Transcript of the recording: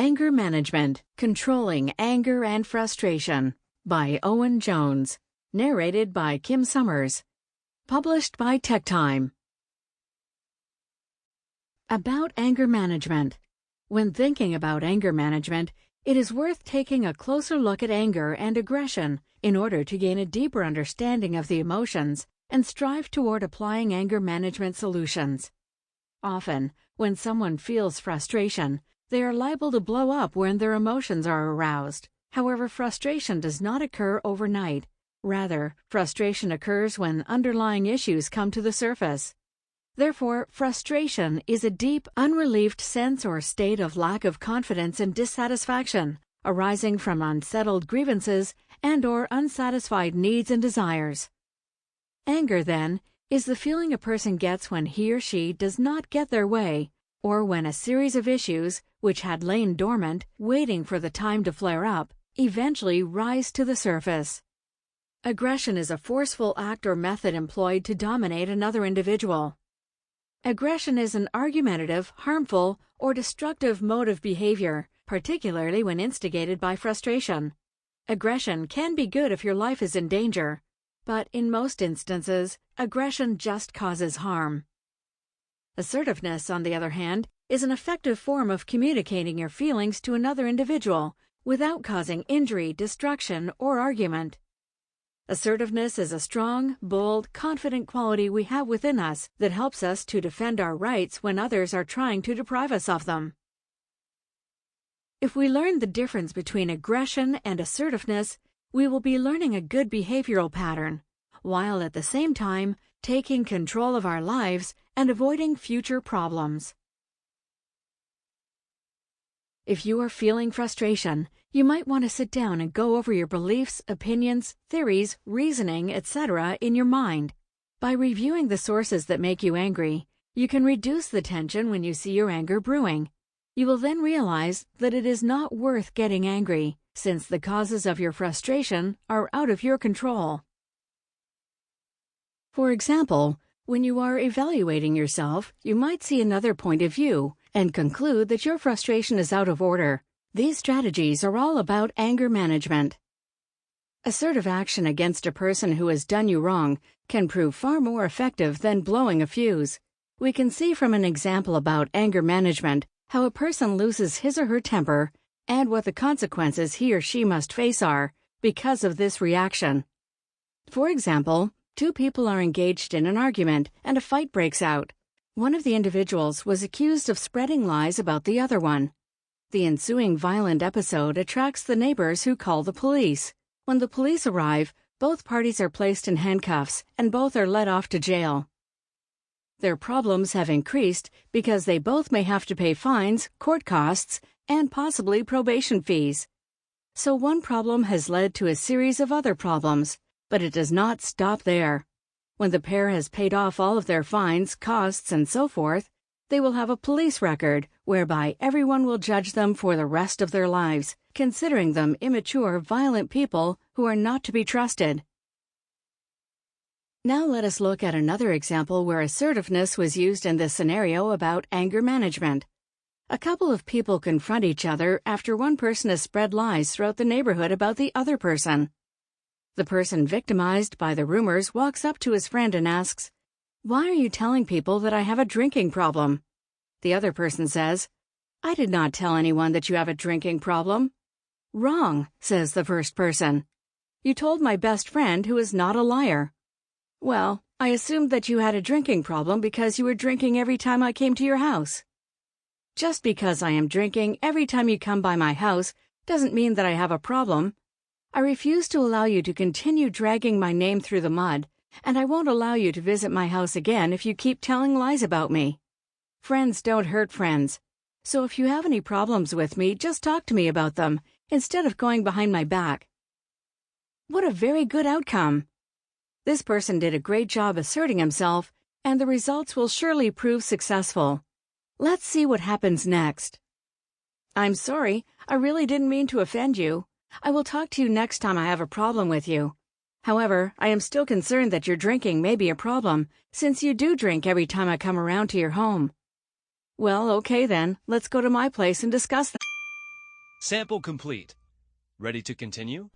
Anger Management, Controlling Anger and Frustration by Owen Jones. Narrated by Kim Summers. Published by TekTime. About anger management. When thinking about anger management, it is worth taking a closer look at anger and aggression in order to gain a deeper understanding of the emotions and strive toward applying anger management solutions. Often, when someone feels frustration, they are liable to blow up when their emotions are aroused. However, frustration does not occur overnight. Rather, frustration occurs when underlying issues come to the surface. Therefore, frustration is a deep, unrelieved sense or state of lack of confidence and dissatisfaction, arising from unsettled grievances and/or unsatisfied needs and desires. Anger, then, is the feeling a person gets when he or she does not get their way, or when a series of issues, which had lain dormant, waiting for the time to flare up, eventually rise to the surface. Aggression is a forceful act or method employed to dominate another individual. Aggression is an argumentative, harmful, or destructive mode of behavior, particularly when instigated by frustration. Aggression can be good if your life is in danger, but in most instances, aggression just causes harm. Assertiveness, on the other hand, is an effective form of communicating your feelings to another individual without causing injury, destruction, or argument. Assertiveness is a strong, bold, confident quality we have within us that helps us to defend our rights when others are trying to deprive us of them. If we learn the difference between aggression and assertiveness, we will be learning a good behavioral pattern, while at the same time taking control of our lives and avoiding future problems. If you are feeling frustration, you might want to sit down and go over your beliefs, opinions, theories, reasoning, etc. in your mind. By reviewing the sources that make you angry, you can reduce the tension when you see your anger brewing. You will then realize that it is not worth getting angry, since the causes of your frustration are out of your control. For example, when you are evaluating yourself, you might see another point of view and conclude that your frustration is out of order. These strategies are all about anger management. Assertive action against a person who has done you wrong can prove far more effective than blowing a fuse. We can see from an example about anger management how a person loses his or her temper and what the consequences he or she must face are because of this reaction. For example, two people are engaged in an argument and a fight breaks out. One of the individuals was accused of spreading lies about the other one. The ensuing violent episode attracts the neighbors who call the police. When the police arrive, both parties are placed in handcuffs and both are led off to jail. Their problems have increased because they both may have to pay fines, court costs, and possibly probation fees. So one problem has led to a series of other problems, but it does not stop there. When the pair has paid off all of their fines, costs, and so forth, they will have a police record whereby everyone will judge them for the rest of their lives, considering them immature, violent people who are not to be trusted. Now let us look at another example where assertiveness was used in this scenario about anger management. A couple of people confront each other after one person has spread lies throughout the neighborhood about the other person. The person victimized by the rumors walks up to his friend and asks, "Why are you telling people that I have a drinking problem?" The other person says, "I did not tell anyone that you have a drinking problem." "Wrong," says the first person. "You told my best friend who is not a liar." "Well, I assumed that you had a drinking problem because you were drinking every time I came to your house." "Just because I am drinking every time you come by my house doesn't mean that I have a problem. I refuse to allow you to continue dragging my name through the mud, and I won't allow you to visit my house again if you keep telling lies about me. Friends don't hurt friends, so if you have any problems with me, just talk to me about them, instead of going behind my back." What a very good outcome! This person did a great job asserting himself, and the results will surely prove successful. Let's see what happens next. "I'm sorry, I really didn't mean to offend you. I will talk to you next time I have a problem with you. However, I am still concerned that your drinking may be a problem, since you do drink every time I come around to your home." "Well, okay then, let's go to my place and discuss that." Sample complete. Ready to continue?